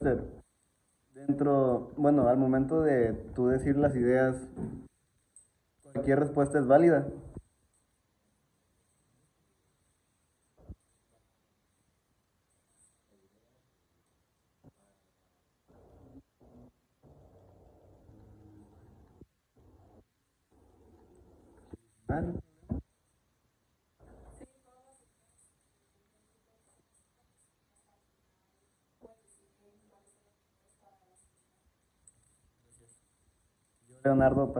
Ser dentro, bueno, al momento de tú decir las ideas, cualquier respuesta es válida. Ah, Leonardo,